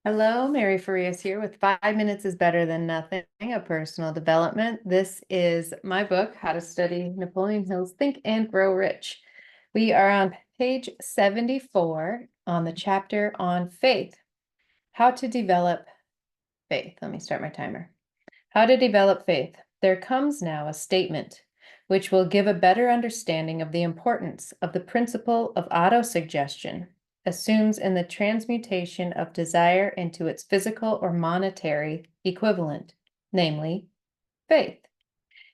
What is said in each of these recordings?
Hello, Mary Farias here with 5 Minutes is Better Than Nothing, a personal development. This is my book, How to Study Napoleon Hill's Think and Grow Rich. We are on page 74 on the chapter on faith, how to develop faith. Let me start my timer. How to develop faith. There comes now a statement which will give a better understanding of the importance of the principle of autosuggestion assumes in the transmutation of desire into its physical or monetary equivalent, namely, faith,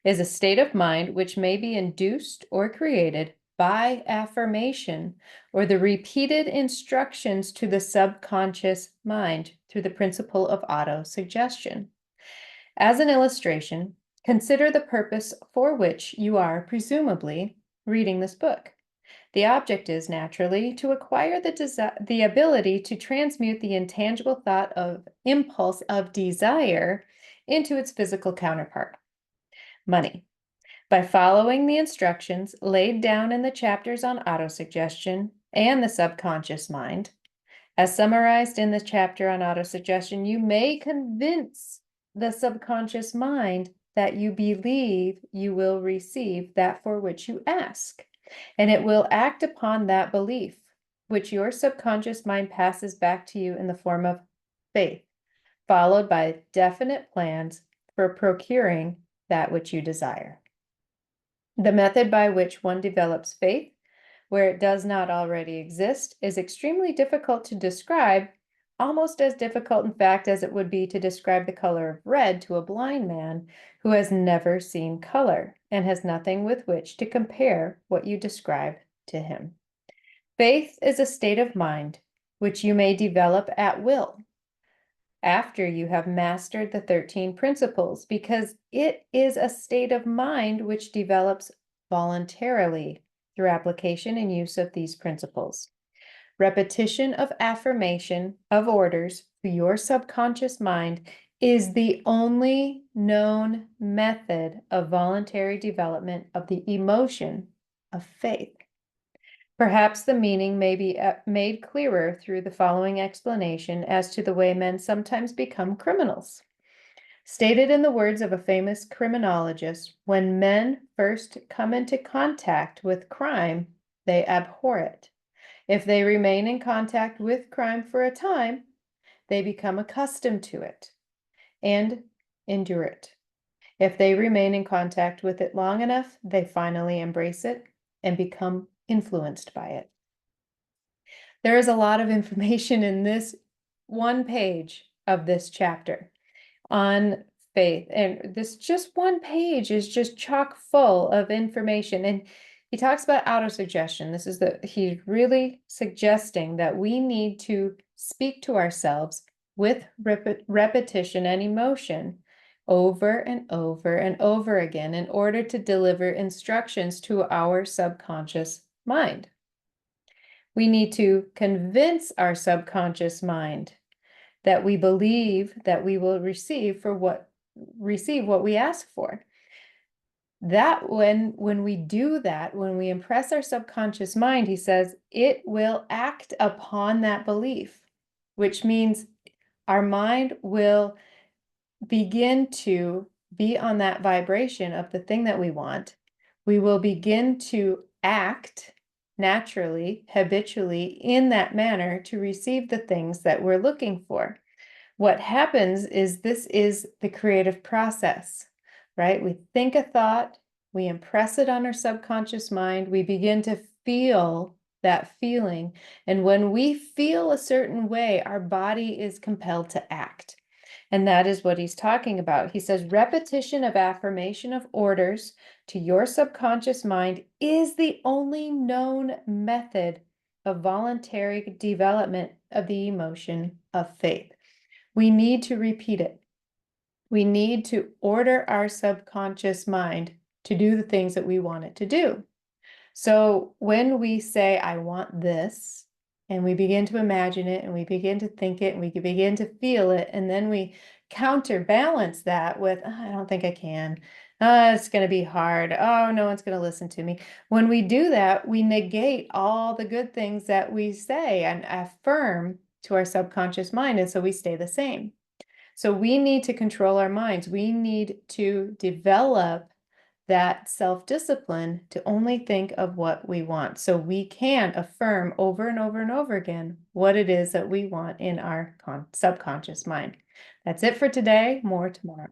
is a state of mind which may be induced or created by affirmation or the repeated instructions to the subconscious mind through the principle of autosuggestion. As an illustration, consider the purpose for which you are presumably reading this book. The object is naturally to acquire the ability to transmute the intangible thought of impulse of desire into its physical counterpart, money. By following the instructions laid down in the chapters on autosuggestion and the subconscious mind, as summarized in the chapter on autosuggestion, you may convince the subconscious mind that you believe you will receive that for which you ask, and it will act upon that belief, which your subconscious mind passes back to you in the form of faith, followed by definite plans for procuring that which you desire. The method by which one develops faith where it does not already exist is extremely difficult to describe, almost as difficult, in fact, as it would be to describe the color of red to a blind man who has never seen color and has nothing with which to compare what you describe to him. Faith is a state of mind which you may develop at will after you have mastered the 13 principles, because it is a state of mind which develops voluntarily through application and use of these principles. Repetition of affirmation of orders to your subconscious mind is the only known method of voluntary development of the emotion of faith. Perhaps the meaning may be made clearer through the following explanation as to the way men sometimes become criminals. Stated in the words of a famous criminologist, when men first come into contact with crime, they abhor it. If they remain in contact with crime for a time, they become accustomed to it and endure it. If they remain in contact with it long enough, they finally embrace it and become influenced by it. There is a lot of information in this one page of this chapter on faith. And this just one page is just chock full of information. And he talks about autosuggestion. He's really suggesting that we need to speak to ourselves with repetition and emotion over and over and over again in order to deliver instructions to our subconscious mind. We need to convince our subconscious mind that we believe that we will receive what we ask for. That when we do that, when we impress our subconscious mind, he says it will act upon that belief, which means our mind will begin to be on that vibration of the thing that we want. We will begin to act naturally, habitually in that manner to receive the things that we're looking for. What happens is this is the creative process, right? We think a thought, we impress it on our subconscious mind, we begin to feel that feeling. And when we feel a certain way, our body is compelled to act. And that is what he's talking about. He says repetition of affirmation of orders to your subconscious mind is the only known method of voluntary development of the emotion of faith. We need to repeat it. We need to order our subconscious mind to do the things that we want it to do. So when we say, I want this, and we begin to imagine it, and we begin to think it, and we begin to feel it, and then we counterbalance that with, oh, I don't think I can. Oh, it's going to be hard. Oh, no one's going to listen to me. When we do that, we negate all the good things that we say and affirm to our subconscious mind, and so we stay the same. So we need to control our minds. We need to develop that self-discipline to only think of what we want. So we can affirm over and over and over again what it is that we want in our subconscious mind. That's it for today. More tomorrow.